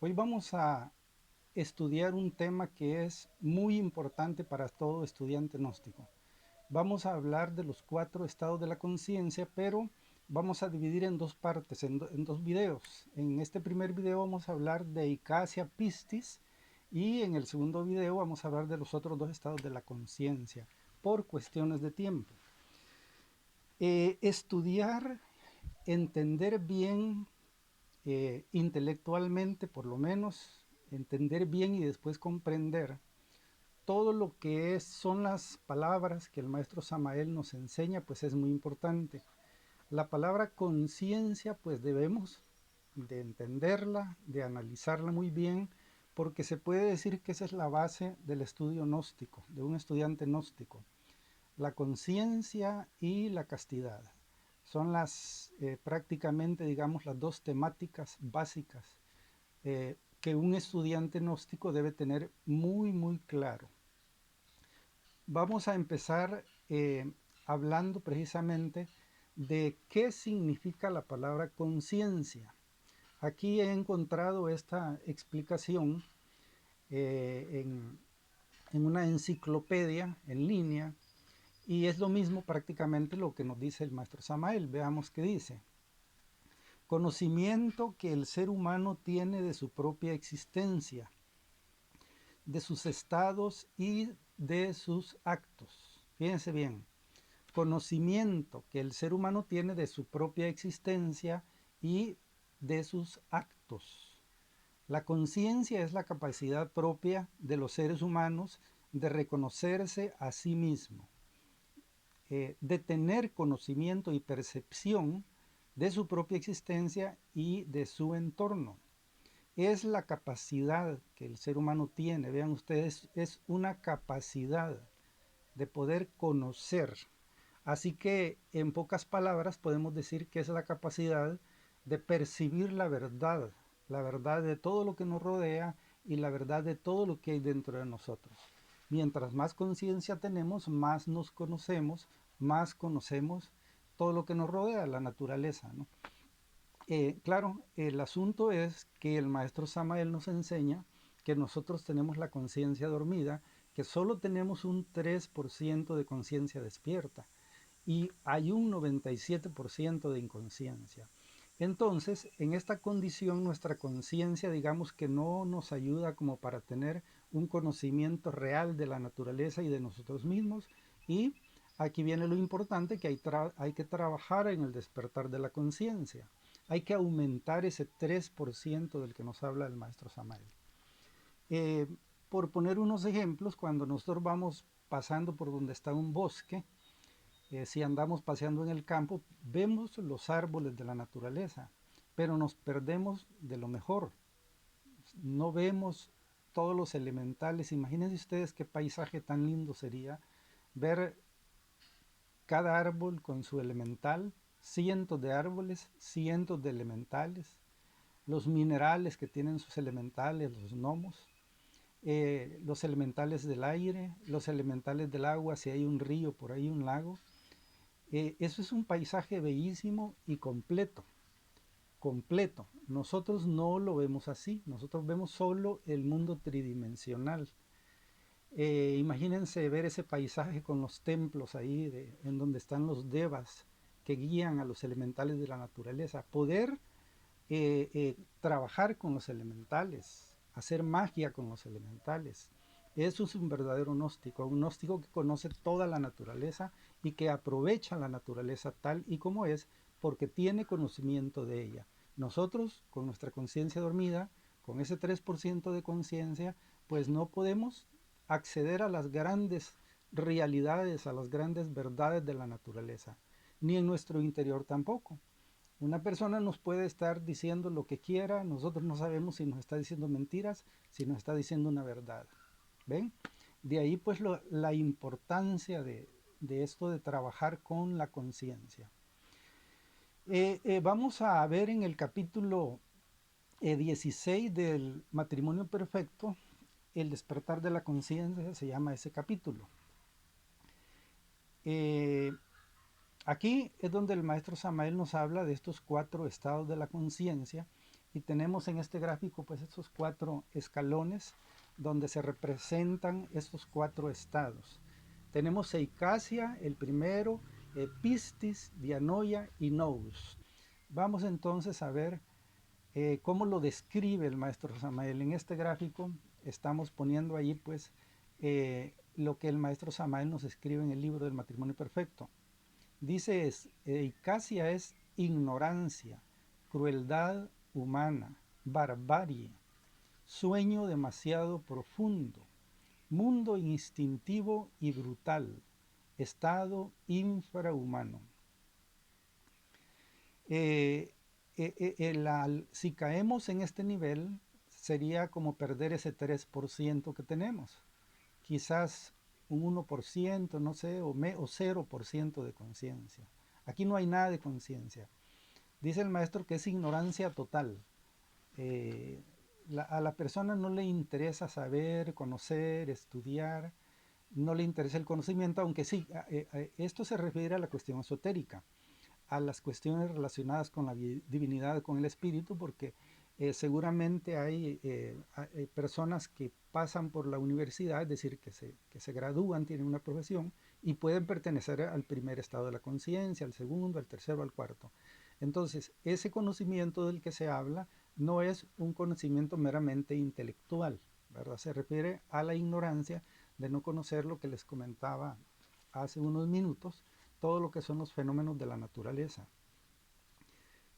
Hoy vamos a estudiar un tema que es muy importante para todo estudiante gnóstico. Vamos a hablar de los 4 estados de la conciencia, pero vamos a dividir en dos partes, en dos videos. En este primer video vamos a hablar de Icacia Pistis y en el segundo video vamos a hablar de los otros 2 estados de la conciencia, por cuestiones de tiempo. Estudiar, entender bien intelectualmente, por lo menos, entender bien y después comprender todo lo que son las palabras que el maestro Samael nos enseña, pues es muy importante. La palabra conciencia, pues debemos de entenderla, de analizarla muy bien, porque se puede decir que esa es la base del estudio gnóstico, de un estudiante gnóstico. La conciencia y la castidad son prácticamente, digamos, las dos temáticas básicas que un estudiante gnóstico debe tener muy claro. Vamos a empezar hablando precisamente de qué significa la palabra conciencia. Aquí he encontrado esta explicación en una enciclopedia en línea y es lo mismo prácticamente lo que nos dice el maestro Samael. Veamos qué dice. Conocimiento que el ser humano tiene de su propia existencia, de sus estados y de sus actos. Fíjense bien, conocimiento que el ser humano tiene de su propia existencia y de sus actos. La conciencia es la capacidad propia de los seres humanos de reconocerse a sí mismo, de tener conocimiento y percepción de su propia existencia y de su entorno. Es la capacidad que el ser humano tiene, vean ustedes, es una capacidad de poder conocer. Así que en pocas palabras podemos decir que es la capacidad de percibir la verdad de todo lo que nos rodea y la verdad de todo lo que hay dentro de nosotros. Mientras más conciencia tenemos, más nos conocemos, más conocemos todo lo que nos rodea, la naturaleza, ¿no? Claro, el asunto es que el maestro Samael nos enseña que nosotros tenemos la conciencia dormida, que solo tenemos un 3% de conciencia despierta y hay un 97% de inconsciencia. Entonces, en esta condición, nuestra conciencia, digamos que no nos ayuda como para tener un conocimiento real de la naturaleza y de nosotros mismos. Y aquí viene lo importante, que hay que trabajar en el despertar de la conciencia. Hay que aumentar ese 3% del que nos habla el maestro Samael. Eh, por poner unos ejemplos, cuando nosotros vamos pasando por donde está un bosque, si andamos paseando en el campo, vemos los árboles de la naturaleza, pero nos perdemos de lo mejor. No vemos todos los elementales. Imagínense ustedes qué paisaje tan lindo sería ver cada árbol con su elemental, cientos de árboles, cientos de elementales, los minerales que tienen sus elementales, los gnomos, los elementales del aire, los elementales del agua, si hay un río, por ahí un lago. Eso es un paisaje bellísimo y completo, completo. Nosotros no lo vemos así, nosotros vemos solo el mundo tridimensional. Imagínense ver ese paisaje con los templos ahí, en donde están los devas que guían a los elementales de la naturaleza. Poder trabajar con los elementales, hacer magia con los elementales. Eso es un verdadero gnóstico, un gnóstico que conoce toda la naturaleza y que aprovecha la naturaleza tal y como es porque tiene conocimiento de ella. Nosotros, con nuestra conciencia dormida, con ese 3% de conciencia, pues no podemos acceder a las grandes realidades, a las grandes verdades de la naturaleza, ni en nuestro interior tampoco. Una persona nos puede estar diciendo lo que quiera, nosotros no sabemos si nos está diciendo mentiras, si nos está diciendo una verdad. ¿Ven? De ahí pues la importancia de esto de trabajar con la conciencia. Vamos a ver en el capítulo 16 del matrimonio perfecto, el despertar de la conciencia se llama ese capítulo. Aquí es donde el maestro Samael nos habla de estos 4 estados de la conciencia y tenemos en este gráfico pues estos 4 escalones donde se representan estos 4 estados. Tenemos Eicasia, el primero, Piscis, Dianoia y Nous. Vamos entonces a ver cómo lo describe el maestro Samael. En este gráfico estamos poniendo ahí pues lo que el maestro Samael nos escribe en el libro del matrimonio perfecto. Dice, Eicasia es ignorancia, crueldad humana, barbarie, sueño demasiado profundo, mundo instintivo y brutal, estado infrahumano. Si caemos en este nivel, sería como perder ese 3% que tenemos. Quizás un 1%, no sé, o 0% de conciencia. Aquí no hay nada de conciencia. Dice el maestro que es ignorancia total. A la persona no le interesa saber, conocer, estudiar, no le interesa el conocimiento, aunque sí, esto se refiere a la cuestión esotérica, a las cuestiones relacionadas con la divinidad, con el espíritu, porque seguramente hay personas que pasan por la universidad, es decir, que se gradúan, tienen una profesión y pueden pertenecer al primer estado de la conciencia, al segundo, al tercero, al cuarto. Entonces, ese conocimiento del que se habla no es un conocimiento meramente intelectual, ¿verdad? Se refiere a la ignorancia de no conocer lo que les comentaba hace unos minutos, todo lo que son los fenómenos de la naturaleza.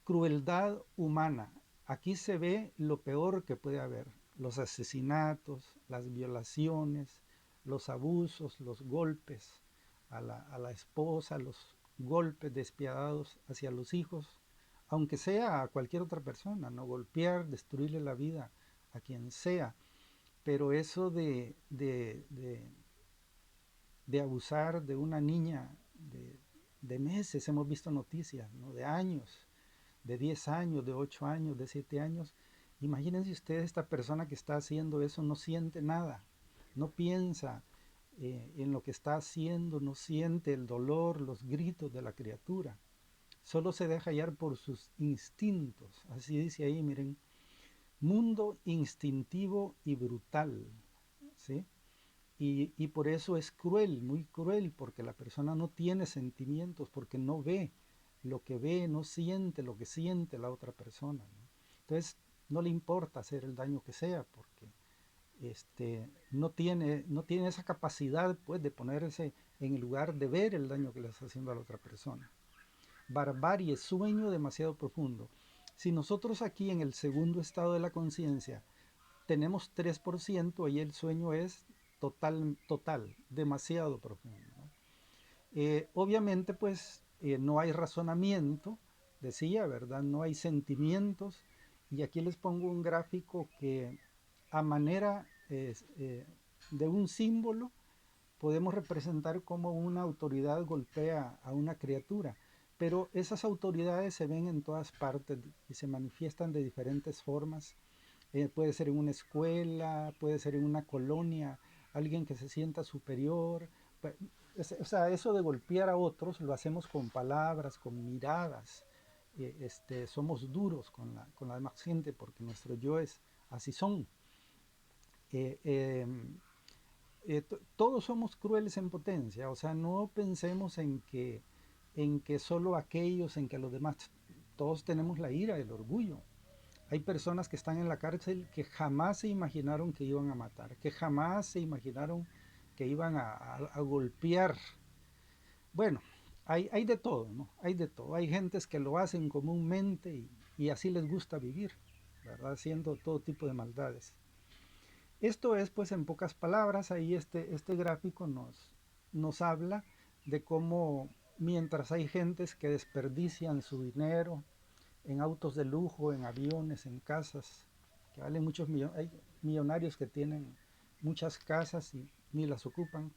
Crueldad humana. Aquí se ve lo peor que puede haber. Los asesinatos, las violaciones, los abusos, los golpes a la esposa, los golpes despiadados hacia los hijos, aunque sea a cualquier otra persona, no golpear, destruirle la vida a quien sea. Pero eso de abusar de una niña de meses, hemos visto noticias, ¿no? De años, de 10 años, de 8 años, de 7 años. Imagínense ustedes, esta persona que está haciendo eso no siente nada, no piensa en lo que está haciendo, no siente el dolor, los gritos de la criatura. Solo se deja hallar por sus instintos. Así dice ahí, miren, mundo instintivo y brutal, ¿sí? Y por eso es cruel, muy cruel, porque la persona no tiene sentimientos, porque no ve lo que ve, no siente lo que siente la otra persona, ¿no? Entonces no le importa hacer el daño que sea, porque no tiene esa capacidad pues, de ponerse en el lugar de ver el daño que le está haciendo a la otra persona. Barbarie, sueño demasiado profundo. Si nosotros aquí en el segundo estado de la conciencia tenemos 3%, ahí el sueño es total, demasiado profundo, ¿no? Obviamente, pues no hay razonamiento, decía, ¿verdad? No hay sentimientos. Y aquí les pongo un gráfico que a manera de un símbolo podemos representar cómo una autoridad golpea a una criatura. Pero esas autoridades se ven en todas partes y se manifiestan de diferentes formas. Puede ser en una escuela, puede ser en una colonia, alguien que se sienta superior. O sea, eso de golpear a otros lo hacemos con palabras, con miradas. Somos duros con la demás gente porque nuestros yoes así son. Eh, eh, Todos somos crueles en potencia, o sea, no pensemos en que solo aquellos, en que los demás, todos tenemos la ira, el orgullo. Hay personas que están en la cárcel que jamás se imaginaron que iban a matar, que jamás se imaginaron que iban a golpear. Bueno, hay de todo, ¿no? Hay de todo. Hay gentes que lo hacen comúnmente y así les gusta vivir, ¿verdad? Haciendo todo tipo de maldades. Esto es, pues, en pocas palabras, ahí este gráfico nos habla de cómo mientras hay gentes que desperdician su dinero en autos de lujo, en aviones, en casas, que valen muchos millones, hay millonarios que tienen muchas casas y ni las ocupan,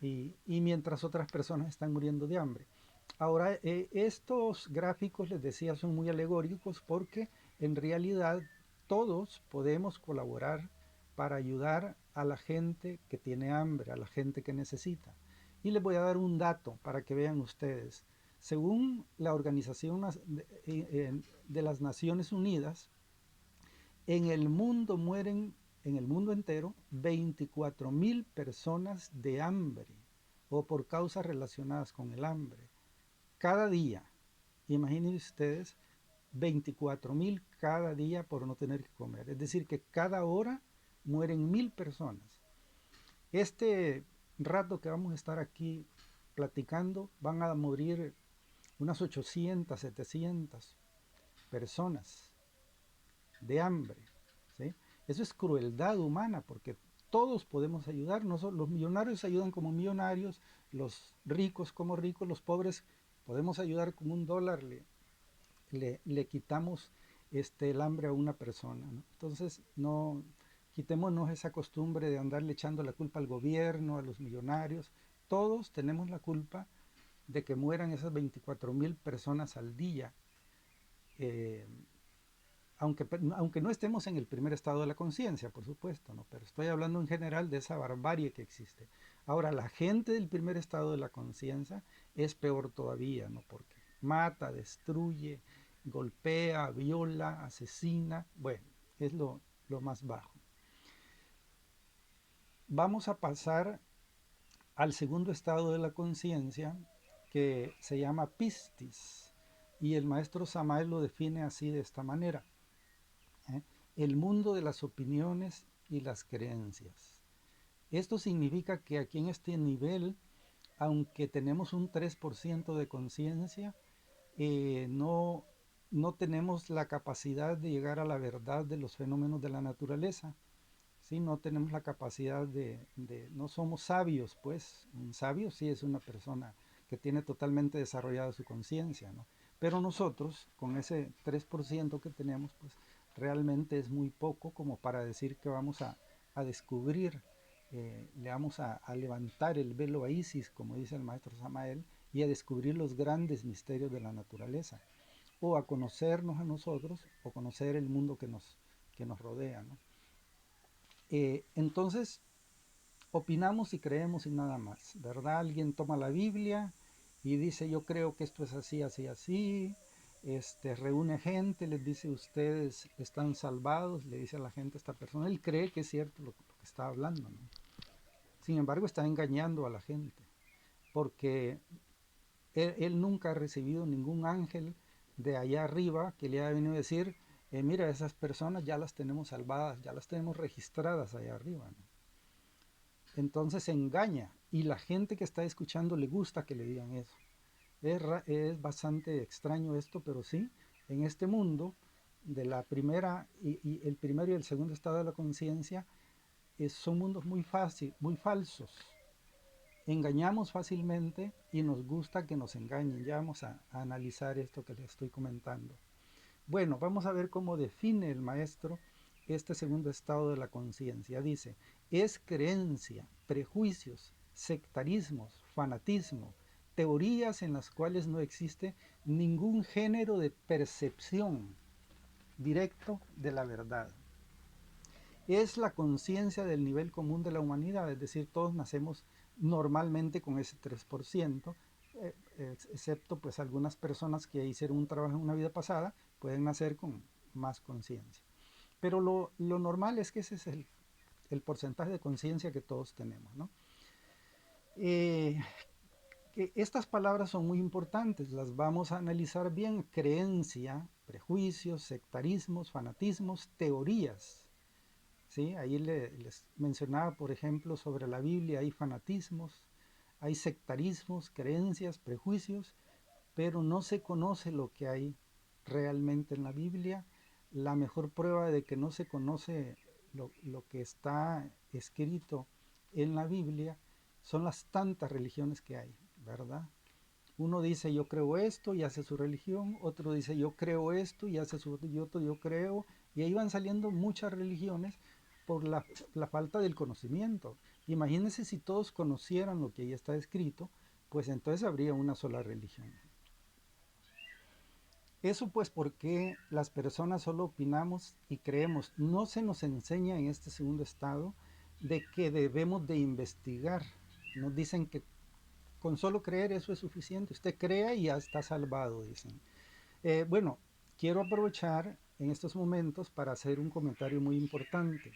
y mientras otras personas están muriendo de hambre. Ahora, estos gráficos, les decía, son muy alegóricos porque en realidad todos podemos colaborar para ayudar a la gente que tiene hambre, a la gente que necesita. Y les voy a dar un dato para que vean ustedes. Según la Organización de las Naciones Unidas, En el mundo mueren, en el mundo entero, 24.000 personas de hambre o por causas relacionadas con el hambre. Cada día, imagínense ustedes, 24.000 cada día por no tener que comer. Es decir, que cada hora mueren 1.000 personas. Este rato que vamos a estar aquí platicando, van a morir unas 800, 700 personas de hambre. ¿Sí? Eso es crueldad humana, porque todos podemos ayudar. No solo los millonarios ayudan como millonarios, los ricos como ricos, los pobres podemos ayudar con $1. Le quitamos el hambre a una persona, ¿no? Entonces, no quitémonos esa costumbre de andarle echando la culpa al gobierno, a los millonarios. Todos tenemos la culpa de que mueran esas 24.000 personas al día. Eh, aunque no estemos en el primer estado de la conciencia, por supuesto, ¿no? Pero estoy hablando en general de esa barbarie que existe. Ahora, la gente del primer estado de la conciencia es peor todavía, ¿no? Porque mata, destruye, golpea, viola, asesina, bueno, es lo más bajo. Vamos a pasar al segundo estado de la conciencia, que se llama pistis, y el maestro Samael lo define así, de esta manera: ¿eh? El mundo de las opiniones y las creencias. Esto significa que aquí en este nivel, aunque tenemos un 3% de conciencia, no, no tenemos la capacidad de llegar a la verdad de los fenómenos de la naturaleza. ¿Sí? No tenemos la capacidad no somos sabios, pues. Un sabio sí es una persona que tiene totalmente desarrollada su conciencia, ¿no? Pero nosotros, con ese 3% que tenemos, pues realmente es muy poco como para decir que vamos a descubrir, le vamos a levantar el velo a Isis, como dice el maestro Samael, y a descubrir los grandes misterios de la naturaleza, o a conocernos a nosotros, o conocer el mundo que nos rodea, ¿no? Entonces, opinamos y creemos y nada más, ¿verdad? Alguien toma la Biblia y dice, yo creo que esto es así, así, así. Reúne gente, les dice, ustedes están salvados, le dice a la gente a esta persona. Él cree que es cierto lo que está hablando, ¿no? Sin embargo, está engañando a la gente, porque él nunca ha recibido ningún ángel de allá arriba que le haya venido a decir, mira, esas personas ya las tenemos salvadas, ya las tenemos registradas allá arriba, ¿no? Entonces se engaña, y la gente que está escuchando le gusta que le digan eso. Es bastante extraño esto, pero sí, en este mundo de la primera y el primero y el segundo estado de la conciencia, son mundos muy muy falsos. Engañamos fácilmente y nos gusta que nos engañen. Ya vamos a analizar esto que les estoy comentando. Bueno, vamos a ver cómo define el maestro este segundo estado de la conciencia. Dice, es creencia, prejuicios, sectarismos, fanatismo, teorías en las cuales no existe ningún género de percepción directo de la verdad. Es la conciencia del nivel común de la humanidad, es decir, todos nacemos normalmente con ese 3%, excepto pues algunas personas que hicieron un trabajo en una vida pasada, pueden nacer con más conciencia. Pero lo normal es que ese es el porcentaje de conciencia que todos tenemos, ¿no? Eh, que estas palabras son muy importantes, las vamos a analizar bien: creencia, prejuicios, sectarismos, fanatismos, teorías. ¿Sí? Ahí les mencionaba, por ejemplo, sobre la Biblia: hay fanatismos, hay sectarismos, creencias, prejuicios, pero no se conoce lo que hay realmente en la Biblia. La mejor prueba de que no se conoce lo que está escrito en la Biblia son las tantas religiones que hay, ¿verdad? Uno dice yo creo esto y hace su religión, otro dice yo creo esto y hace su otro yo creo, y ahí van saliendo muchas religiones por la falta del conocimiento. Imagínense si todos conocieran lo que ahí está escrito, pues entonces habría una sola religión. Eso pues porque las personas solo opinamos y creemos. No se nos enseña en este segundo estado de que debemos de investigar. Nos dicen que con solo creer eso es suficiente. Usted crea y ya está salvado, dicen. Bueno, quiero aprovechar en estos momentos para hacer un comentario muy importante.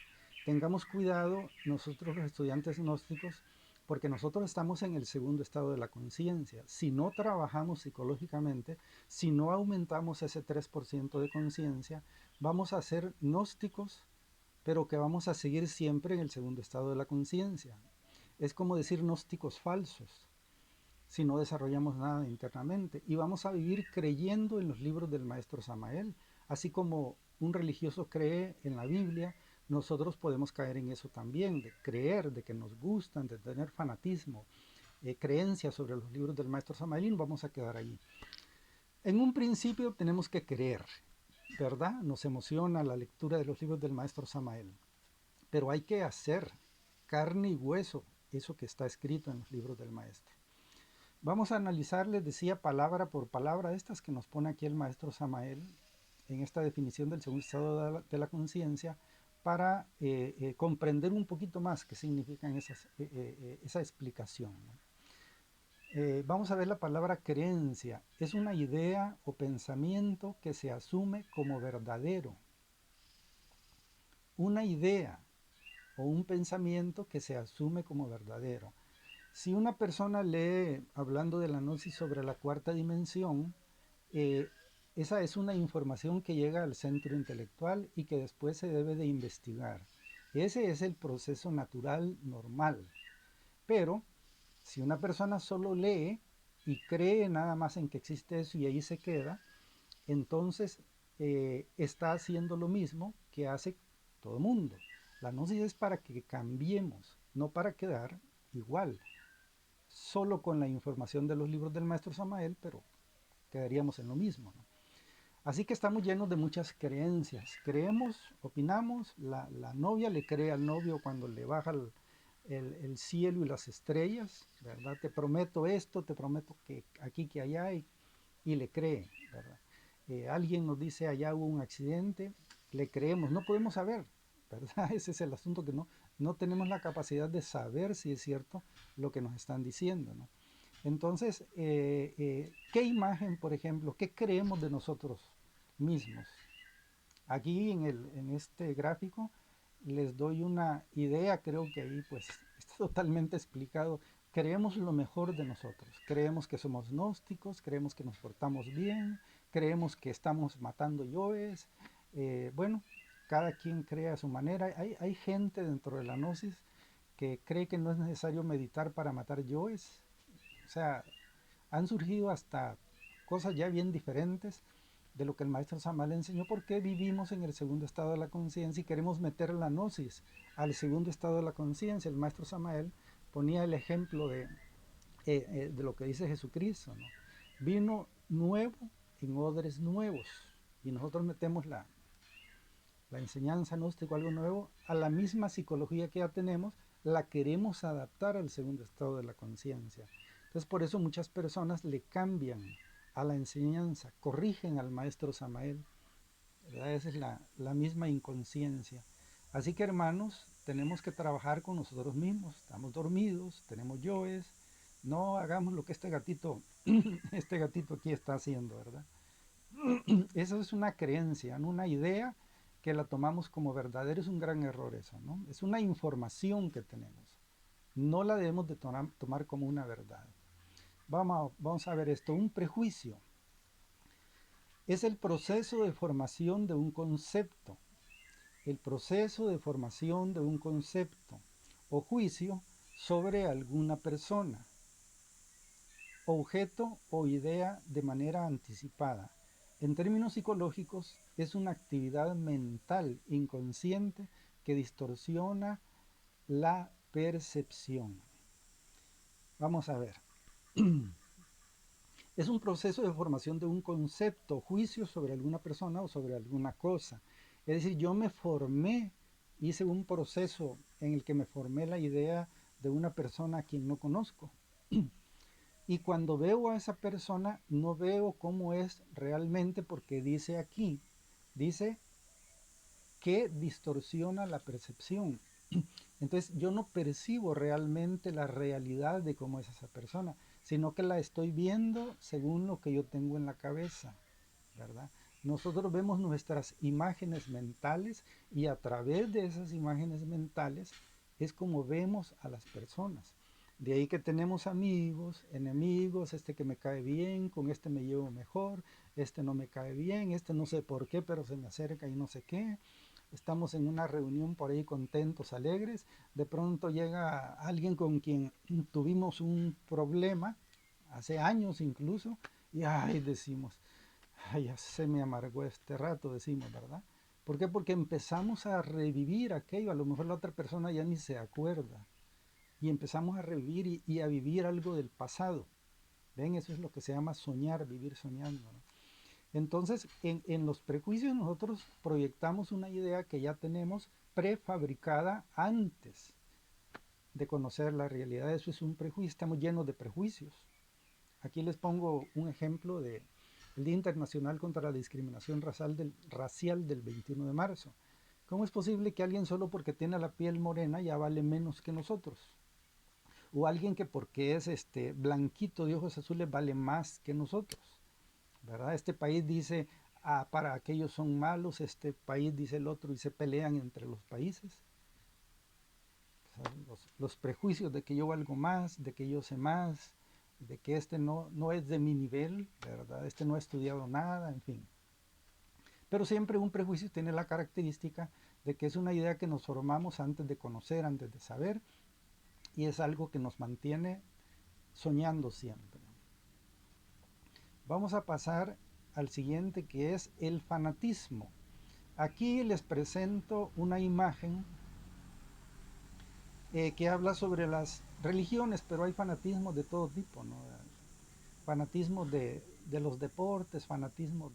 Tengamos cuidado nosotros los estudiantes gnósticos, porque nosotros estamos en el segundo estado de la conciencia. Si no trabajamos psicológicamente, si no aumentamos ese 3% de conciencia, vamos a ser gnósticos, pero que vamos a seguir siempre en el segundo estado de la conciencia. Es como decir gnósticos falsos si no desarrollamos nada internamente. Y vamos a vivir creyendo en los libros del maestro Samael. Así como un religioso cree en la Biblia, nosotros podemos caer en eso también, de creer, de que nos gustan, de tener fanatismo, creencias sobre los libros del maestro Samael, y vamos a quedar ahí. En un principio tenemos que creer, ¿verdad? Nos emociona la lectura de los libros del maestro Samael, pero hay que hacer carne y hueso eso que está escrito en los libros del maestro. Vamos a analizar, les decía, palabra por palabra estas que nos pone aquí el maestro Samael en esta definición del segundo estado de la conciencia para comprender un poquito más qué significan esa explicación, ¿no? Vamos a ver la palabra creencia. Es una idea o pensamiento que se asume como verdadero. Una idea o un pensamiento que se asume como verdadero. Si una persona lee, hablando de la gnosis sobre la cuarta dimensión, eh, esa es una información que llega al centro intelectual y que después se debe de investigar. Ese es el proceso natural normal. Pero si una persona solo lee y cree nada más en que existe eso y ahí se queda, entonces está haciendo lo mismo que hace todo mundo. La gnosis es para que cambiemos, no para quedar igual, solo con la información de los libros del maestro Samael, pero quedaríamos en lo mismo, ¿no? Así que estamos llenos de muchas creencias. Creemos, opinamos, la novia le cree al novio cuando le baja el cielo y las estrellas, ¿verdad? Te prometo esto, te prometo que aquí, que allá, y le cree, ¿verdad? Alguien nos dice allá hubo un accidente, le creemos, no podemos saber, ¿verdad? Ese es el asunto, que no tenemos la capacidad de saber si es cierto lo que nos están diciendo, ¿no? Entonces, ¿qué imagen, por ejemplo, qué creemos de nosotros mismos? Aquí en este gráfico les doy una idea, creo que ahí pues está totalmente explicado. Creemos lo mejor de nosotros, creemos que somos gnósticos, creemos que nos portamos bien, creemos que estamos matando yoes. Bueno, cada quien cree a su manera. Hay gente dentro de la gnosis que cree que no es necesario meditar para matar yoes. O sea, han surgido hasta cosas ya bien diferentes de lo que el maestro Samael enseñó, porque vivimos en el segundo estado de la conciencia y queremos meter la gnosis al segundo estado de la conciencia. El maestro Samael ponía el ejemplo de lo que dice Jesucristo, ¿no? Vino nuevo en odres nuevos, y nosotros metemos la enseñanza gnóstica, algo nuevo, a la misma psicología que ya tenemos, la queremos adaptar al segundo estado de la conciencia. Entonces por eso muchas personas le cambian a la enseñanza, corrigen al maestro Samael, ¿verdad? Esa es la misma inconsciencia. Así que hermanos, tenemos que trabajar con nosotros mismos. Estamos dormidos, tenemos yoes, no hagamos lo que este gatito, este gatito aquí está haciendo, ¿verdad? Eso es una creencia, ¿no? Una idea que la tomamos como verdadera. Es un gran error eso, ¿no? Es una información que tenemos. No la debemos de tomar como una verdad. Vamos a ver esto. Un prejuicio es el proceso de formación de un concepto. El proceso de formación de un concepto o juicio sobre alguna persona, objeto o idea de manera anticipada. En términos psicológicos, es una actividad mental inconsciente que distorsiona la percepción. Vamos a ver. Es un proceso de formación de un concepto, juicio sobre alguna persona o sobre alguna cosa. Es decir, yo me formé, hice un proceso en el que me formé la idea de una persona a quien no conozco. Y cuando veo a esa persona, no veo cómo es realmente, porque dice aquí, dice que distorsiona la percepción. Entonces yo no percibo realmente la realidad de cómo es esa persona, sino que la estoy viendo según lo que yo tengo en la cabeza, ¿verdad? Nosotros vemos nuestras imágenes mentales y a través de esas imágenes mentales es como vemos a las personas. De ahí que tenemos amigos, enemigos, este que me cae bien, con este me llevo mejor, este no me cae bien, este no sé por qué, pero se me acerca y no sé qué. Estamos en una reunión por ahí contentos, alegres, de pronto llega alguien con quien tuvimos un problema, hace años incluso, y ay, decimos, ay, ya se me amargó este rato, decimos, ¿verdad? ¿Por qué? Porque empezamos a revivir aquello, a lo mejor la otra persona ya ni se acuerda, y empezamos a revivir y a vivir algo del pasado. ¿Ven? Eso es lo que se llama soñar, vivir soñando, ¿no? Entonces, en los prejuicios nosotros proyectamos una idea que ya tenemos prefabricada antes de conocer la realidad. Eso es un prejuicio, estamos llenos de prejuicios. Aquí les pongo un ejemplo de el Día Internacional contra la Discriminación Racial del 21 de marzo. ¿Cómo es posible que alguien solo porque tiene la piel morena ya vale menos que nosotros? O alguien que porque es blanquito de ojos azules vale más que nosotros, ¿verdad? Este país dice, ah, para aquellos son malos, este país dice el otro y se pelean entre los países. O sea, los prejuicios de que yo valgo más, de que yo sé más, de que este no es de mi nivel, ¿verdad? Este no ha estudiado nada, en fin. Pero siempre un prejuicio tiene la característica de que es una idea que nos formamos antes de conocer, antes de saber, y es algo que nos mantiene soñando siempre. Vamos a pasar al siguiente, que es el fanatismo. Aquí les presento una imagen que habla sobre las religiones, pero hay fanatismos de todo tipo, ¿no? Fanatismos de los deportes, fanatismos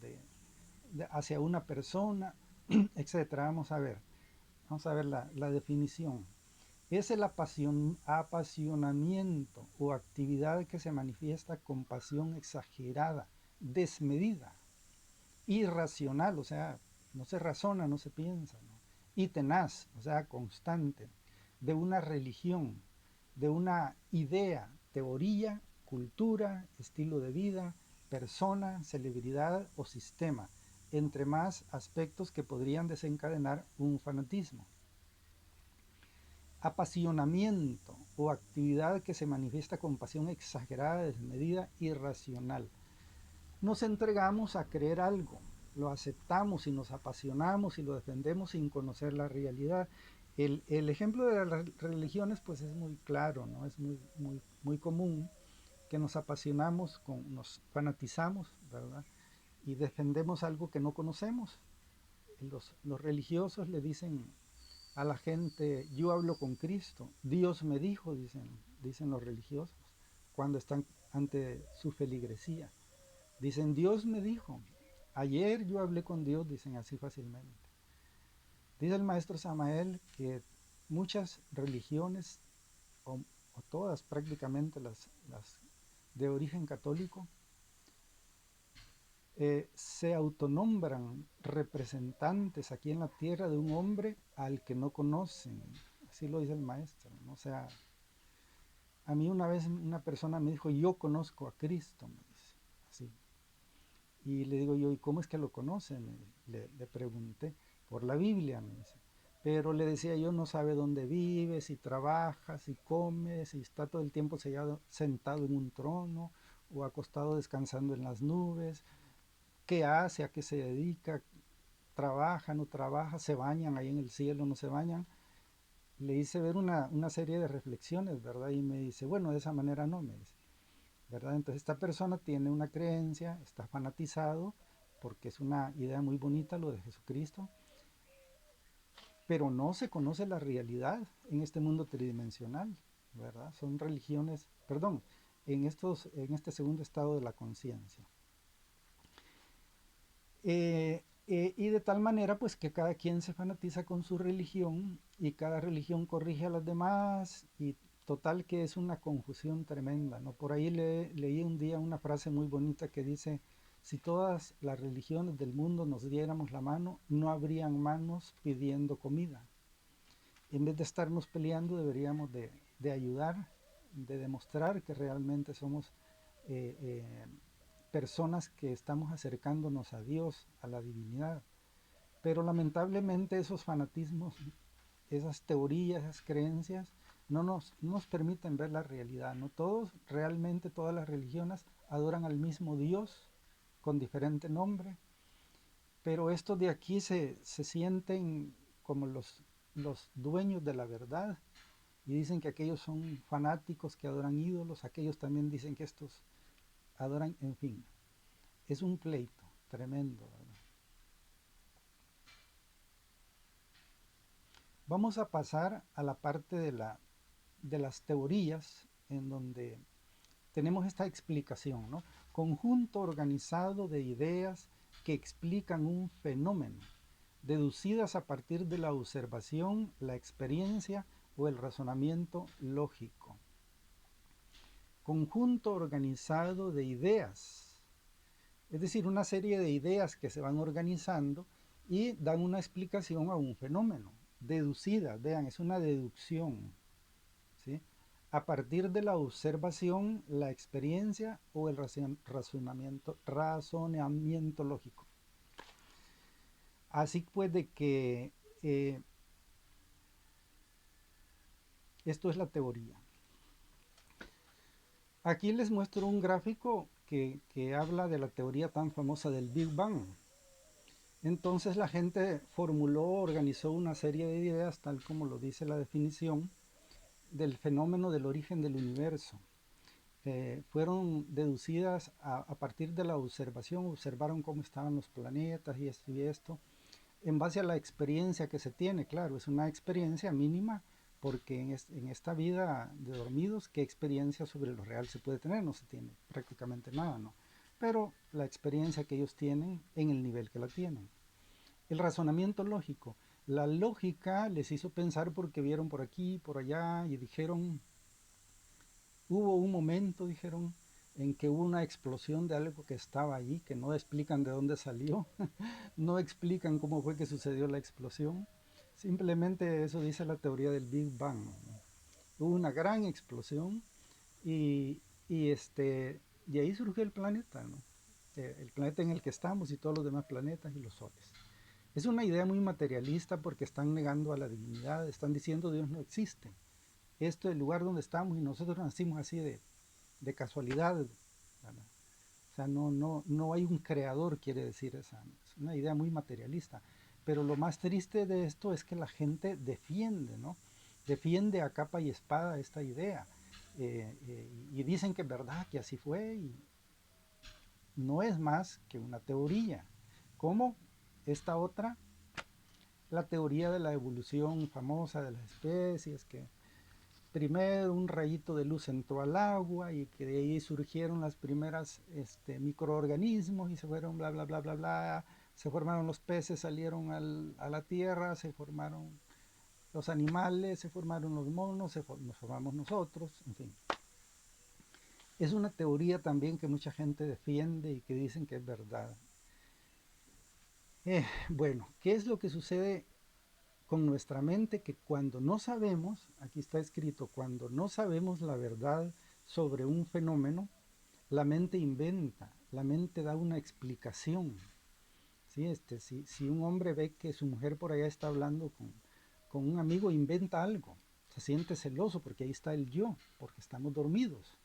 hacia una persona, etcétera. Vamos a ver la definición. Es el apasionamiento o actividad que se manifiesta con pasión exagerada, desmedida, irracional, o sea, no se razona, no se piensa, ¿no? Y tenaz, o sea, constante, de una religión, de una idea, teoría, cultura, estilo de vida, persona, celebridad o sistema, entre más aspectos que podrían desencadenar un fanatismo. Apasionamiento o actividad que se manifiesta con pasión exagerada, desmedida, irracional. Nos entregamos a creer algo, lo aceptamos y nos apasionamos y lo defendemos sin conocer la realidad. El ejemplo de las religiones pues es muy claro, ¿no? Es muy común que nos apasionamos, nos fanatizamos, ¿verdad? Y defendemos algo que no conocemos. Los religiosos le dicen a la gente, yo hablo con Cristo, Dios me dijo, dicen los religiosos, cuando están ante su feligresía. Dicen, Dios me dijo, ayer yo hablé con Dios, dicen así fácilmente. Dice el maestro Samael que muchas religiones, o, o todas prácticamente las de origen católico, se autonombran representantes aquí en la tierra de un hombre al que no conocen. Así lo dice el maestro, ¿no? O sea, a mí una vez una persona me dijo, yo conozco a Cristo, me dice, así. Y le digo yo, ¿y cómo es que lo conoce? Le pregunté, por la Biblia, me dice. Pero le decía yo, no sabe dónde vive, si trabaja, si come, si está todo el tiempo sentado en un trono o acostado descansando en las nubes, qué hace, a qué se dedica, trabaja, no trabaja, se bañan ahí en el cielo, no se bañan. Le hice ver una serie de reflexiones, ¿verdad? Y me dice, bueno, de esa manera no, me dice. ¿Verdad? Entonces esta persona tiene una creencia, está fanatizado, porque es una idea muy bonita lo de Jesucristo, pero no se conoce la realidad en este mundo tridimensional, ¿verdad? Son religiones, perdón, en este segundo estado de la conciencia. Y de tal manera pues que cada quien se fanatiza con su religión y cada religión corrige a las demás y total que es una confusión tremenda, ¿no? Por ahí leí un día una frase muy bonita que dice, si todas las religiones del mundo nos diéramos la mano, no habrían manos pidiendo comida. En vez de estarnos peleando deberíamos de ayudar, de demostrar que realmente somos eh, eh, personas que estamos acercándonos a Dios, a la divinidad. Pero lamentablemente esos fanatismos, esas teorías, esas creencias, no nos permiten ver la realidad. No todos, realmente todas las religiones adoran al mismo Dios con diferente nombre, pero estos de aquí se sienten como los dueños de la verdad y dicen que aquellos son fanáticos que adoran ídolos, aquellos también dicen que estos adoran, en fin, es un pleito tremendo, ¿verdad? Vamos a pasar a la parte de las teorías en donde tenemos esta explicación, ¿no? Conjunto organizado de ideas que explican un fenómeno, deducidas a partir de la observación, la experiencia o el razonamiento lógico. Conjunto organizado de ideas, es decir, una serie de ideas que se van organizando y dan una explicación a un fenómeno. Deducida, vean, es una deducción, ¿sí? A partir de la observación, la experiencia o el razonamiento lógico. Así pues de que esto es la teoría. Aquí les muestro un gráfico que habla de la teoría tan famosa del Big Bang. Entonces la gente formuló, organizó una serie de ideas, tal como lo dice la definición, del fenómeno del origen del universo. Fueron deducidas a partir de la observación, observaron cómo estaban los planetas y esto y esto, en base a la experiencia que se tiene, claro, es una experiencia mínima, porque en esta vida de dormidos, ¿qué experiencia sobre lo real se puede tener? No se tiene prácticamente nada, ¿no? Pero la experiencia que ellos tienen en el nivel que la tienen. El razonamiento lógico. La lógica les hizo pensar porque vieron por aquí, por allá y dijeron, hubo un momento, dijeron, en que hubo una explosión de algo que estaba allí, que no explican de dónde salió, no explican cómo fue que sucedió la explosión. Simplemente eso dice la teoría del Big Bang. Hubo una gran explosión y, y ahí surgió el planeta, ¿no? El planeta en el que estamos y todos los demás planetas y los soles. Es una idea muy materialista porque están negando a la divinidad, están diciendo Dios no existe. Esto es el lugar donde estamos y nosotros nacimos así de casualidad, ¿verdad? O sea, no hay un creador, quiere decir esa. Es una idea muy materialista. Pero lo más triste de esto es que la gente defiende, ¿no? Defiende a capa y espada esta idea. Y dicen que es verdad, que así fue, y no es más que una teoría. Como esta otra, la teoría de la evolución famosa de las especies, que primero un rayito de luz entró al agua y que de ahí surgieron las primeras microorganismos y se fueron bla bla bla bla bla, se formaron los peces, salieron a la tierra, se formaron los animales, se formaron los monos, nos formamos nosotros, en fin. Es una teoría también que mucha gente defiende y que dicen que es verdad. Bueno, ¿qué es lo que sucede con nuestra mente? Que cuando no sabemos, aquí está escrito, cuando no sabemos la verdad sobre un fenómeno, la mente inventa, la mente da una explicación. ¿Sí? Si un hombre ve que su mujer por allá está hablando con un amigo, inventa algo, se siente celoso porque ahí está el yo, porque estamos dormidos.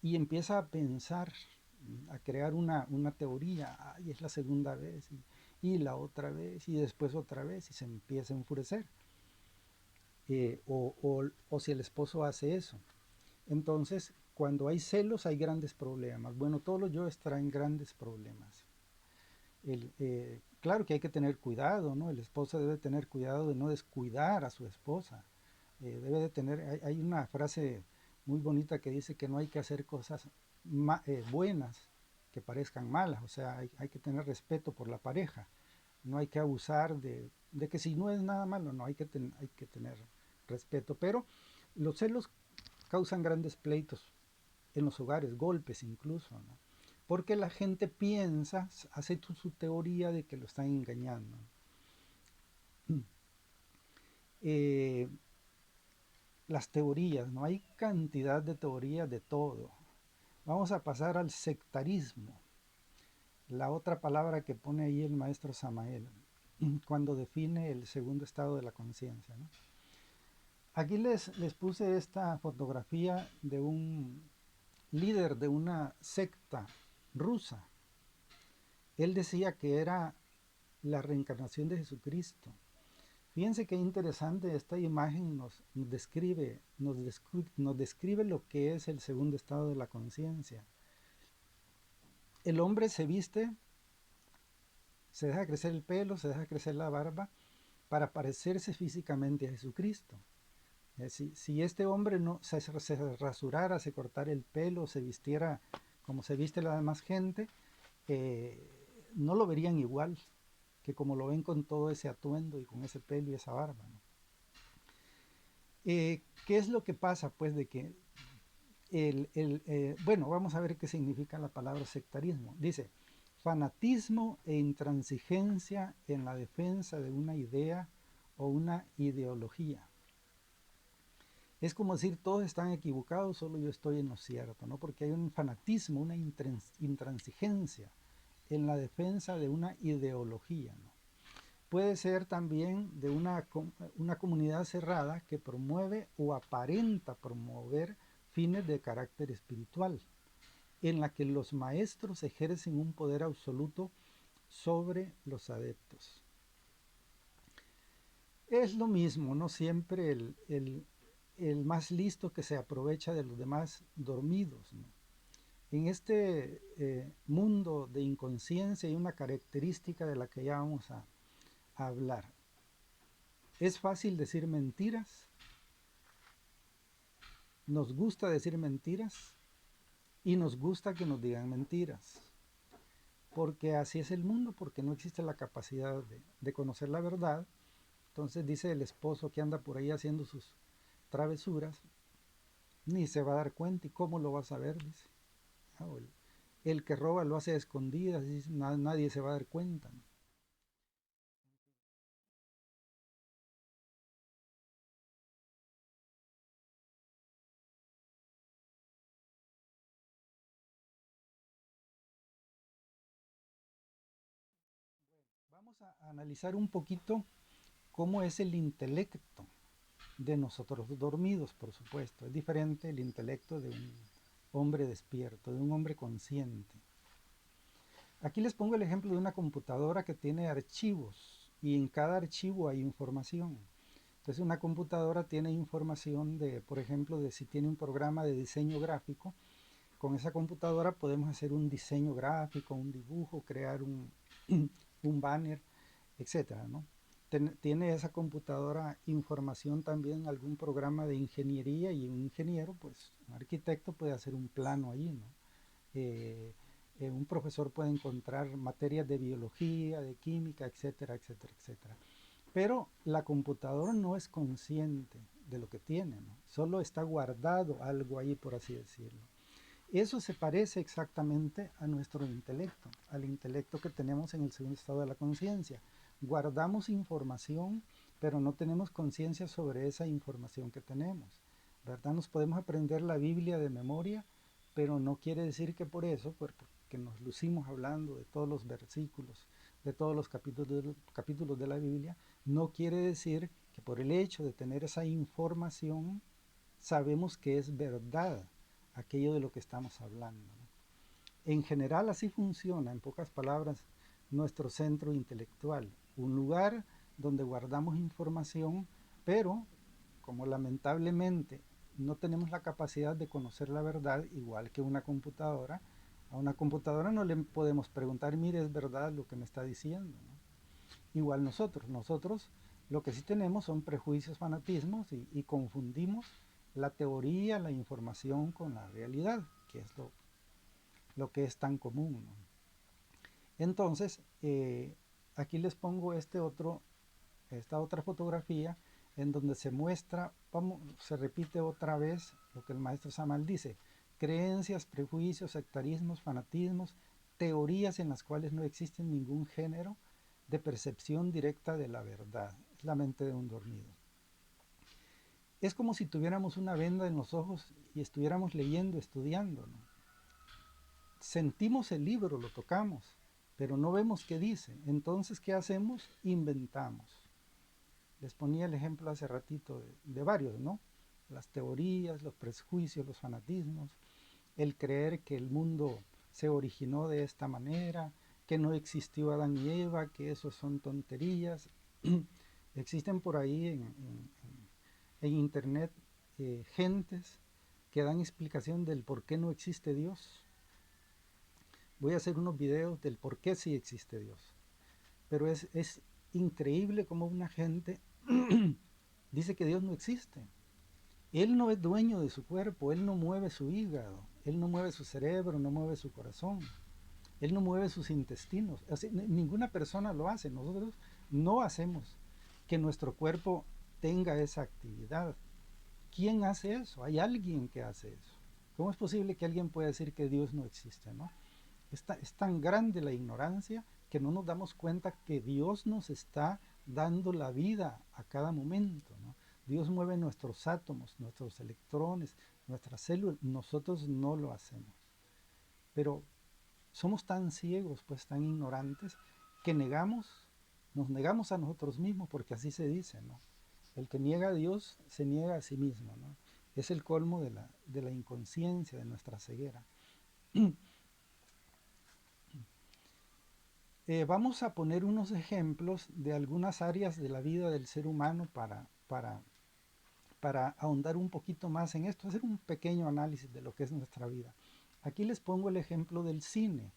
Y empieza a pensar, a crear una teoría, ay, es la segunda vez, y la otra vez, y después otra vez, y se empieza a enfurecer. O si el esposo hace eso. Entonces, cuando hay celos hay grandes problemas. Bueno, todos los yoes traen grandes problemas. Claro que hay que tener cuidado, ¿no? El esposo debe tener cuidado de no descuidar a su esposa. Debe de tener, hay una frase muy bonita que dice que no hay que hacer cosas buenas que parezcan malas, o sea, hay que tener respeto por la pareja, no hay que abusar de que si no es nada malo, no, hay que tener respeto, pero los celos causan grandes pleitos en los hogares, golpes incluso, ¿no? Porque la gente piensa, hace su teoría de que lo están engañando. Eh, las teorías, ¿no? Hay cantidad de teorías de todo. Vamos a pasar al sectarismo, la otra palabra que pone ahí el maestro Samael, cuando define el segundo estado de la conciencia, ¿no? Aquí les puse esta fotografía de un líder de una secta rusa. Él decía que era la reencarnación de Jesucristo. Fíjense qué interesante, esta imagen nos describe lo que es el segundo estado de la conciencia. El hombre se viste, se deja crecer el pelo, se deja crecer la barba para parecerse físicamente a Jesucristo. Si este hombre no se rasurara, se cortara el pelo, se vistiera como se viste la demás gente, no lo verían igual que como lo ven con todo ese atuendo y con ese pelo y esa barba, ¿no? ¿Qué es lo que pasa? Pues de que bueno, vamos a ver qué significa la palabra sectarismo. Dice, fanatismo e intransigencia en la defensa de una idea o una ideología. Es como decir, todos están equivocados, solo yo estoy en lo cierto, ¿no? Porque hay un fanatismo, una intransigencia en la defensa de una ideología, ¿no? Puede ser también de una comunidad cerrada que promueve o aparenta promover fines de carácter espiritual, en la que los maestros ejercen un poder absoluto sobre los adeptos. Es lo mismo, no siempre el más listo que se aprovecha de los demás dormidos, ¿no? En este mundo de inconsciencia hay una característica de la que ya vamos a hablar. Es fácil decir mentiras, nos gusta decir mentiras y nos gusta que nos digan mentiras, porque así es el mundo, porque no existe la capacidad de conocer la verdad. Entonces dice el esposo que anda por ahí haciendo sus travesuras, ni se va a dar cuenta. ¿Y cómo lo va a saber? Dice. Ah, el que roba lo hace a escondidas, dice, nadie se va a dar cuenta, ¿no? Vamos a analizar un poquito cómo es el intelecto de nosotros dormidos, por supuesto. Es diferente el intelecto de un hombre despierto, de un hombre consciente. Aquí les pongo el ejemplo de una computadora que tiene archivos y en cada archivo hay información. Entonces una computadora tiene información de, por ejemplo, de si tiene un programa de diseño gráfico. Con esa computadora podemos hacer un diseño gráfico, un dibujo, crear un banner, etcétera, ¿no? Tiene esa computadora información también, algún programa de ingeniería y un ingeniero, pues un arquitecto puede hacer un plano ahí, ¿no? Eh, un profesor puede encontrar materias de biología, de química, etcétera, etcétera, etcétera. Pero la computadora no es consciente de lo que tiene, ¿no? Solo está guardado algo ahí, por así decirlo. Eso se parece exactamente a nuestro intelecto, al intelecto que tenemos en el segundo estado de la conciencia. Guardamos información, pero no tenemos conciencia sobre esa información que tenemos, ¿verdad? Nos podemos aprender la Biblia de memoria, pero no quiere decir que por eso, porque nos lucimos hablando de todos los versículos, de todos los capítulos de la Biblia, no quiere decir que por el hecho de tener esa información sabemos que es verdad aquello de lo que estamos hablando, ¿no? En general así funciona, en pocas palabras, nuestro centro intelectual, un lugar donde guardamos información, pero como lamentablemente no tenemos la capacidad de conocer la verdad, igual que una computadora, a una computadora no le podemos preguntar, mire, es verdad lo que me está diciendo, ¿no? Igual nosotros lo que sí tenemos son prejuicios, fanatismos y confundimos la teoría, la información con la realidad, que es lo que es tan común, ¿no? Entonces, aquí les pongo esta otra fotografía en donde se muestra, se repite otra vez lo que el maestro Samal dice, creencias, prejuicios, sectarismos, fanatismos, teorías en las cuales no existe ningún género de percepción directa de la verdad. Es la mente de un dormido. Es como si tuviéramos una venda en los ojos y estuviéramos leyendo, estudiando, ¿no? sentimos el libro, lo tocamos, pero no vemos qué dice. Entonces, ¿qué hacemos? Inventamos. Les ponía el ejemplo hace ratito de varios, ¿no? Las teorías, los prejuicios, los fanatismos, el creer que el mundo se originó de esta manera, que no existió Adán y Eva, que eso son tonterías. Existen por ahí en internet gentes que dan explicación del por qué no existe Dios. Voy a hacer unos videos del por qué sí existe Dios. Pero es increíble como una gente dice que Dios no existe. Él no es dueño de su cuerpo, Él no mueve su hígado, Él no mueve su cerebro, no mueve su corazón, Él no mueve sus intestinos. Así, ninguna persona lo hace, nosotros no hacemos que nuestro cuerpo tenga esa actividad. ¿Quién hace eso? Hay alguien que hace eso. ¿Cómo es posible que alguien pueda decir que Dios no existe, no? Es tan grande la ignorancia que no nos damos cuenta que Dios nos está dando la vida a cada momento, ¿no? Dios mueve nuestros átomos, nuestros electrones, nuestras células, nosotros no lo hacemos. Pero somos tan ciegos, pues tan ignorantes, que nos negamos a nosotros mismos, porque así se dice, ¿no? El que niega a Dios se niega a sí mismo, ¿no? Es el colmo de la inconsciencia, de nuestra ceguera. Vamos a poner unos ejemplos de algunas áreas de la vida del ser humano para ahondar un poquito más en esto, hacer un pequeño análisis de lo que es nuestra vida. Aquí les pongo el ejemplo del cine,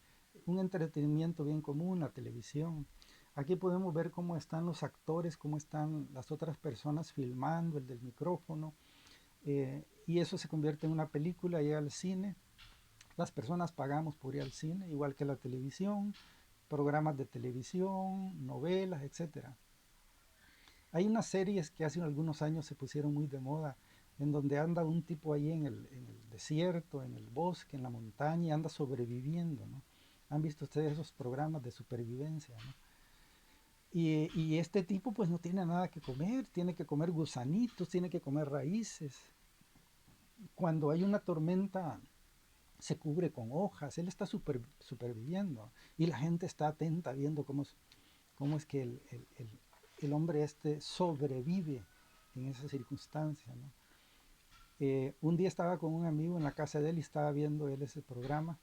un entretenimiento bien común, la televisión. Aquí podemos ver cómo están los actores, cómo están las otras personas filmando, el del micrófono, y eso se convierte en una película, llega al cine. Las personas pagamos por ir al cine, igual que la televisión, programas de televisión, novelas, etcétera. Hay unas series que hace algunos años se pusieron muy de moda, en donde anda un tipo ahí en el desierto, en el bosque, en la montaña, y anda sobreviviendo, ¿no? Han visto ustedes esos programas de supervivencia, ¿no? Y este tipo pues no tiene nada que comer, tiene que comer gusanitos, tiene que comer raíces. Cuando hay una tormenta se cubre con hojas, él está superviviendo y la gente está atenta viendo cómo es que el hombre este sobrevive en esa circunstancia, ¿no? Un día estaba con un amigo en la casa de él y estaba viendo él ese programa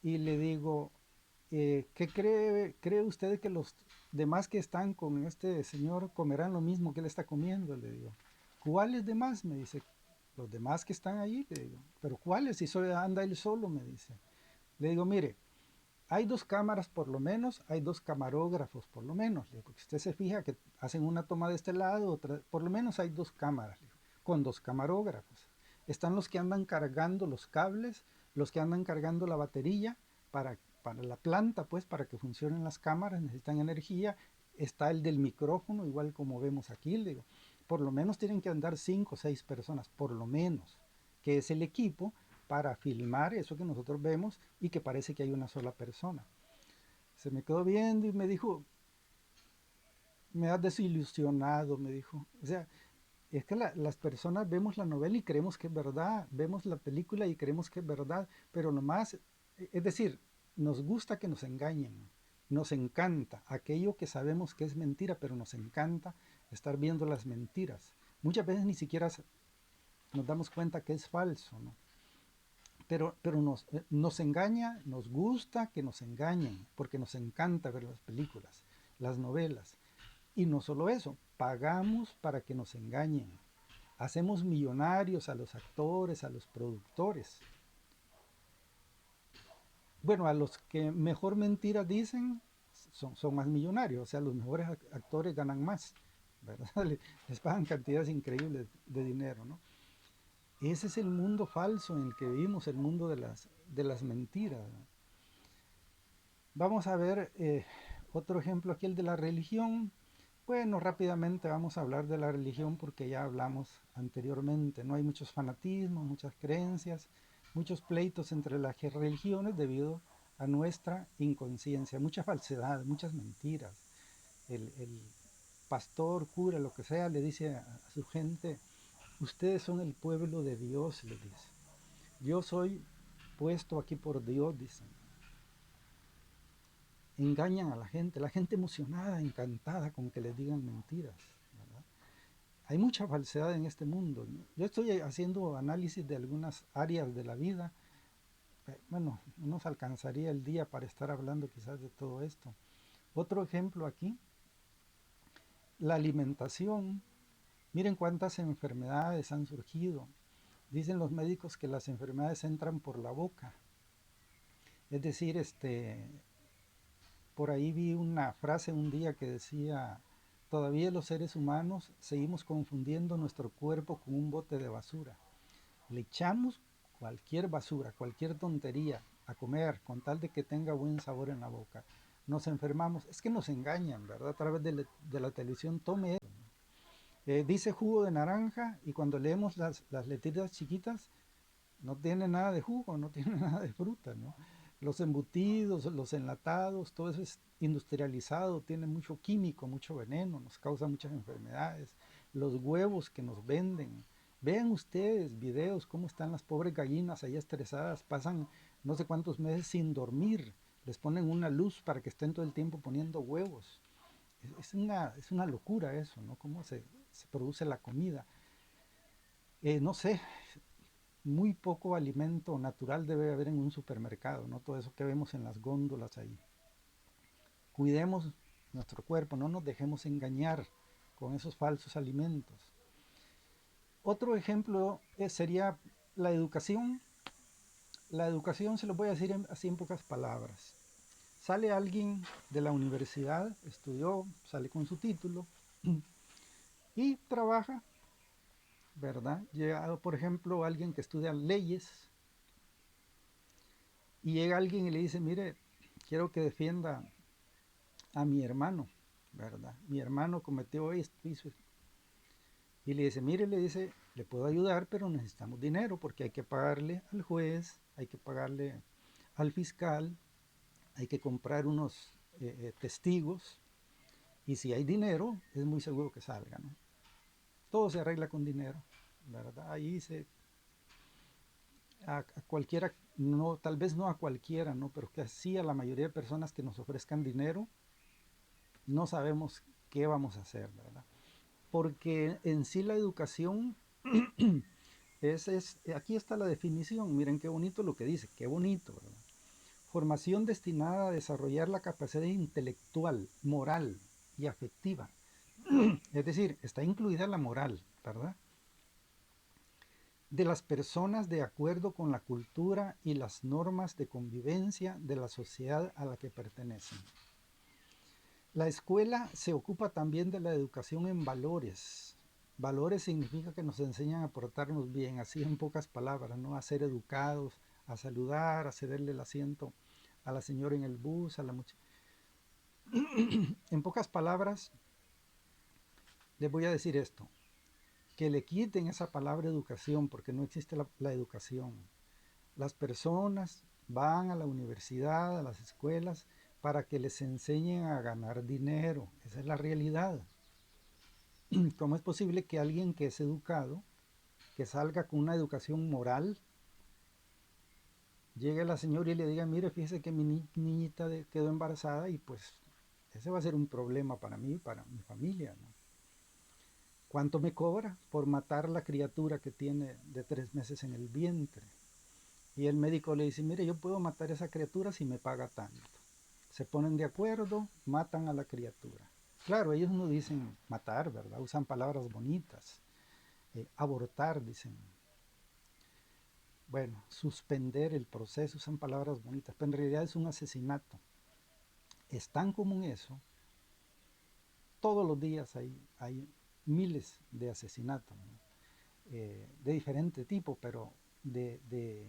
y le digo, ¿qué cree usted que los demás que están con este señor comerán lo mismo que él está comiendo? Le digo, ¿cuáles demás? Me dice, los demás que están allí, le digo, pero ¿cuáles? Si solo anda él solo, me dice. Le digo, mire, hay dos cámaras por lo menos, hay dos camarógrafos por lo menos, porque usted se fija que hacen una toma de este lado, otra, por lo menos hay dos cámaras, con dos camarógrafos. Están los que andan cargando los cables, los que andan cargando la batería para la planta, pues para que funcionen las cámaras, necesitan energía. Está el del micrófono, igual como vemos aquí, le digo. Por lo menos tienen que andar 5 o 6 personas, por lo menos, que es el equipo para filmar eso que nosotros vemos y que parece que hay una sola persona. Se me quedó viendo y me dijo, me has desilusionado, me dijo. O sea, es que las personas vemos la novela y creemos que es verdad, vemos la película y creemos que es verdad, pero nomás, es decir, nos gusta que nos engañen, nos encanta aquello que sabemos que es mentira, pero nos encanta estar viendo las mentiras. Muchas veces ni siquiera nos damos cuenta que es falso, ¿no? Pero nos engaña, nos gusta que nos engañen, porque nos encanta ver las películas, las novelas. Y no solo eso, pagamos para que nos engañen. Hacemos millonarios a los actores, a los productores. Bueno, a los que mejor mentiras dicen son más millonarios, o sea, los mejores actores ganan más, ¿verdad? Les pagan cantidades increíbles de dinero, ¿no? Ese es el mundo falso en el que vivimos, el mundo de las mentiras. Vamos a ver otro ejemplo aquí, el de la religión. Bueno, rápidamente vamos a hablar de la religión porque ya hablamos anteriormente. No hay muchos fanatismos, muchas creencias, muchos pleitos entre las religiones debido a nuestra inconsciencia, mucha falsedad, muchas mentiras. El pastor, cura, lo que sea, le dice a su gente, ustedes son el pueblo de Dios, les dice. Yo soy puesto aquí por Dios, dicen. Engañan a la gente emocionada, encantada con que les digan mentiras, ¿verdad? Hay mucha falsedad en este mundo, ¿no? Yo estoy haciendo análisis de algunas áreas de la vida. Bueno, no nos alcanzaría el día para estar hablando quizás de todo esto. Otro ejemplo aquí, la alimentación. Miren cuántas enfermedades han surgido. Dicen los médicos que las enfermedades entran por la boca. Es decir, por ahí vi una frase un día que decía, todavía los seres humanos seguimos confundiendo nuestro cuerpo con un bote de basura. Le echamos cualquier basura, cualquier tontería a comer con tal de que tenga buen sabor en la boca. Nos enfermamos, es que nos engañan, ¿verdad? A través de la televisión, tome. Dice jugo de naranja y cuando leemos las letritas chiquitas, no tiene nada de jugo, no tiene nada de fruta, ¿no? Los embutidos, los enlatados, todo eso es industrializado, tiene mucho químico, mucho veneno, nos causa muchas enfermedades. Los huevos que nos venden. Vean ustedes videos, cómo están las pobres gallinas ahí estresadas, pasan no sé cuántos meses sin dormir, les ponen una luz para que estén todo el tiempo poniendo huevos. Es una locura eso, ¿no? Cómo se produce la comida. No sé, muy poco alimento natural debe haber en un supermercado, ¿no? Todo eso que vemos en las góndolas ahí. Cuidemos nuestro cuerpo, no nos dejemos engañar con esos falsos alimentos. Otro ejemplo sería la educación. La educación se lo voy a decir así en pocas palabras. Sale alguien de la universidad, estudió, sale con su título y trabaja, ¿verdad? Llega, por ejemplo, alguien que estudia leyes y llega alguien y le dice, mire, quiero que defienda a mi hermano, ¿verdad? Mi hermano cometió esto, hizo esto. Y le dice, mire, le dice, le puedo ayudar, pero necesitamos dinero porque hay que pagarle al juez, hay que pagarle al fiscal, hay que comprar unos testigos y si hay dinero es muy seguro que salga, ¿no? Todo se arregla con dinero, ¿verdad? Ahí a cualquiera, no, tal vez no a cualquiera, ¿no? Pero que sí a la mayoría de personas que nos ofrezcan dinero, no sabemos qué vamos a hacer, ¿verdad? Porque en sí la educación aquí está la definición, miren qué bonito lo que dice, qué bonito, ¿verdad? Formación destinada a desarrollar la capacidad intelectual, moral y afectiva. Es decir, está incluida la moral, ¿verdad? De las personas de acuerdo con la cultura y las normas de convivencia de la sociedad a la que pertenecen. La escuela se ocupa también de la educación en valores. Valores significa que nos enseñan a portarnos bien, así en pocas palabras, ¿no? A ser educados, a saludar, a cederle el asiento a la señora en el bus, a la muchacha. En pocas palabras, les voy a decir esto, que le quiten esa palabra educación porque no existe la educación. Las personas van a la universidad, a las escuelas, para que les enseñen a ganar dinero. Esa es la realidad. ¿Cómo es posible que alguien que es educado, que salga con una educación moral, llegue a la señora y le diga, mire, fíjese que mi niñita quedó embarazada y pues ese va a ser un problema para mí, para mi familia, ¿no? ¿Cuánto me cobra por matar la criatura que tiene de 3 meses en el vientre? Y el médico le dice, mire, yo puedo matar a esa criatura si me paga tanto. Se ponen de acuerdo, matan a la criatura. Claro, ellos no dicen matar, ¿verdad? Usan palabras bonitas. Abortar, dicen. Bueno, suspender el proceso, usan palabras bonitas, pero en realidad es un asesinato. Es tan común eso. Todos los días hay miles de asesinatos, ¿no? De diferente tipo, pero de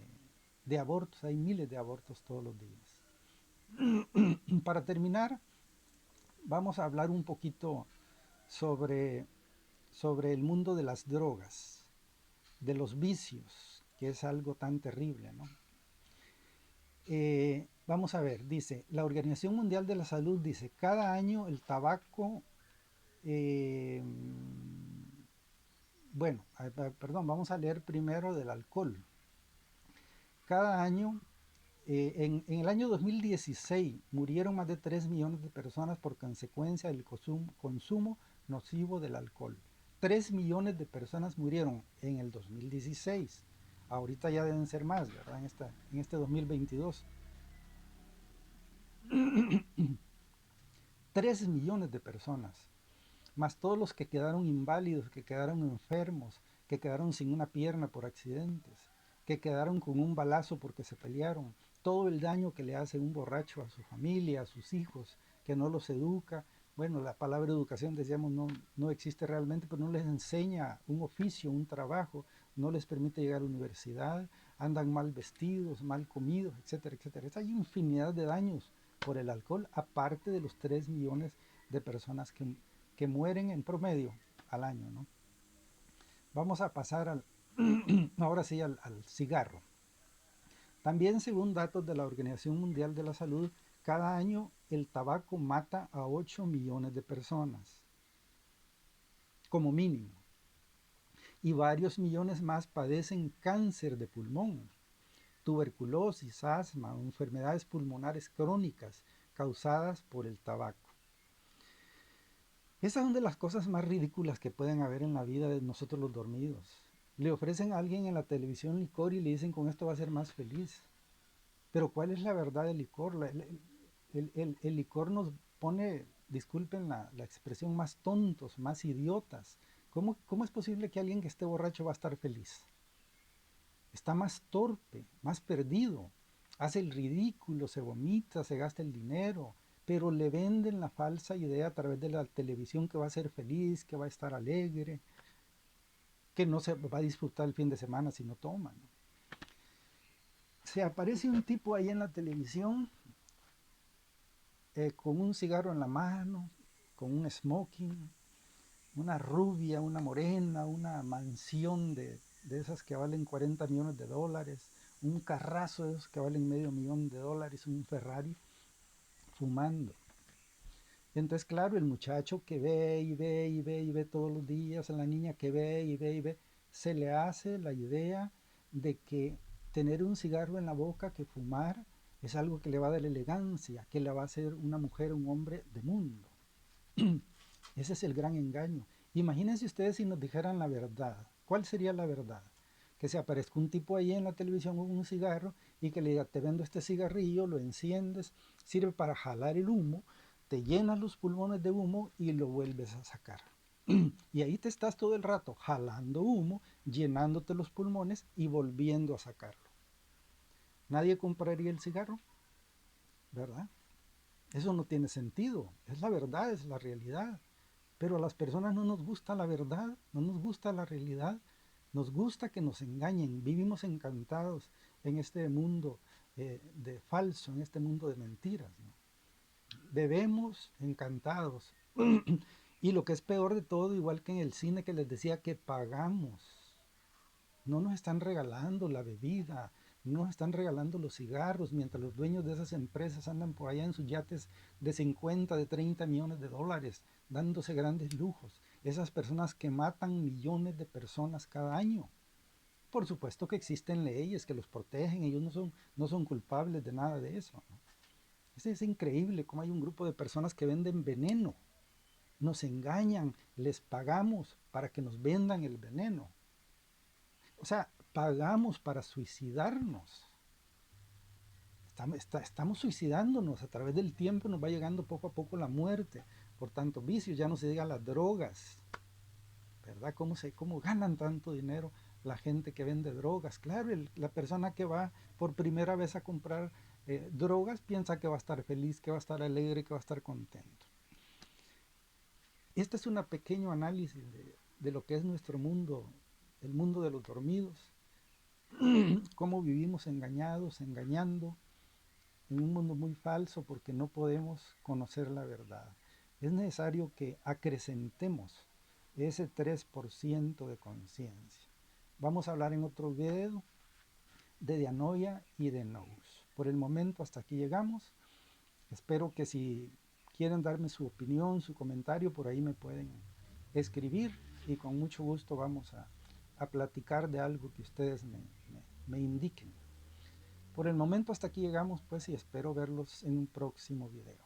abortos, hay miles de abortos todos los días. Para terminar, vamos a hablar un poquito sobre, sobre el mundo de las drogas, de los vicios, que es algo tan terrible, ¿no? Vamos a ver, dice, la Organización Mundial de la Salud dice, cada año el tabaco, eh, bueno, perdón, vamos a leer primero del alcohol. Cada año, en el año 2016 murieron más de 3 millones de personas por consecuencia del consumo nocivo del alcohol. 3 millones de personas murieron en el 2016. Ahorita ya deben ser más, ¿verdad? En este 2022. 3 millones de personas, más todos los que quedaron inválidos, que quedaron enfermos, que quedaron sin una pierna por accidentes, que quedaron con un balazo porque se pelearon, todo el daño que le hace un borracho a su familia, a sus hijos, que no los educa. Bueno, la palabra educación, decíamos, no existe realmente, pero no les enseña un oficio, un trabajo, no les permite llegar a la universidad, andan mal vestidos, mal comidos, etcétera, etcétera. Hay infinidad de daños por el alcohol, aparte de los 3 millones de personas que mueren en promedio al año, ¿no? Vamos a pasar ahora sí al cigarro. También según datos de la Organización Mundial de la Salud, cada año el tabaco mata a 8 millones de personas, como mínimo. Y varios millones más padecen cáncer de pulmón, tuberculosis, asma o enfermedades pulmonares crónicas causadas por el tabaco. Esas son de las cosas más ridículas que pueden haber en la vida de nosotros los dormidos. Le ofrecen a alguien en la televisión licor y le dicen con esto va a ser más feliz. Pero ¿cuál es la verdad del licor? El licor nos pone, disculpen la expresión, más tontos, más idiotas. ¿Cómo es posible que alguien que esté borracho va a estar feliz? Está más torpe, más perdido. Hace el ridículo, se vomita, se gasta el dinero, pero le venden la falsa idea a través de la televisión que va a ser feliz, que va a estar alegre, que no se va a disfrutar el fin de semana si no toma, ¿no? Se aparece un tipo ahí en la televisión con un cigarro en la mano, con un smoking, una rubia, una morena, una mansión de esas que valen 40 millones de dólares, un carrazo de esos que valen medio millón de dólares, un Ferrari, fumando. Entonces, claro, el muchacho que ve y ve y ve y ve todos los días, a la niña que ve y ve y ve, se le hace la idea de que tener un cigarro en la boca, que fumar, es algo que le va a dar elegancia, que le va a hacer una mujer, un hombre de mundo. Ese es el gran engaño. Imagínense ustedes si nos dijeran la verdad. ¿Cuál sería la verdad? Que se aparezca un tipo ahí en la televisión con un cigarro y que le diga, te vendo este cigarrillo, lo enciendes, sirve para jalar el humo, te llenas los pulmones de humo y lo vuelves a sacar. Y ahí te estás todo el rato jalando humo, llenándote los pulmones y volviendo a sacarlo. Nadie compraría el cigarro, ¿verdad? Eso no tiene sentido. Es la verdad, es la realidad. Pero a las personas no nos gusta la verdad, no nos gusta la realidad, nos gusta que nos engañen. Vivimos encantados en este mundo de falso, en este mundo de mentiras, ¿no? Bebemos encantados. Y lo que es peor de todo, igual que en el cine que les decía que pagamos. No nos están regalando la bebida, no nos están regalando los cigarros, mientras los dueños de esas empresas andan por allá en sus yates de 50, de 30 millones de dólares, dándose grandes lujos. Esas personas que matan millones de personas cada año. Por supuesto que existen leyes que los protegen, ellos no son culpables de nada de eso, ¿no? Es increíble cómo hay un grupo de personas que venden veneno, nos engañan, les pagamos para que nos vendan el veneno. O sea, pagamos para suicidarnos. Estamos suicidándonos. A través del tiempo nos va llegando poco a poco la muerte. Por tanto, vicios, ya no se diga las drogas. ¿Verdad? ¿Cómo ganan tanto dinero la gente que vende drogas? Claro, la persona que va por primera vez a comprar drogas piensa que va a estar feliz, que va a estar alegre, que va a estar contento. Este es un pequeño análisis de lo que es nuestro mundo, el mundo de los dormidos. Cómo vivimos engañados, engañando, en un mundo muy falso porque no podemos conocer la verdad. Es necesario que acrecentemos ese 3% de conciencia. Vamos a hablar en otro video de dianoia y de nous. Por el momento hasta aquí llegamos. Espero que si quieren darme su opinión, su comentario, por ahí me pueden escribir y con mucho gusto vamos a platicar de algo que ustedes me indiquen. Por el momento hasta aquí llegamos, pues, y espero verlos en un próximo video.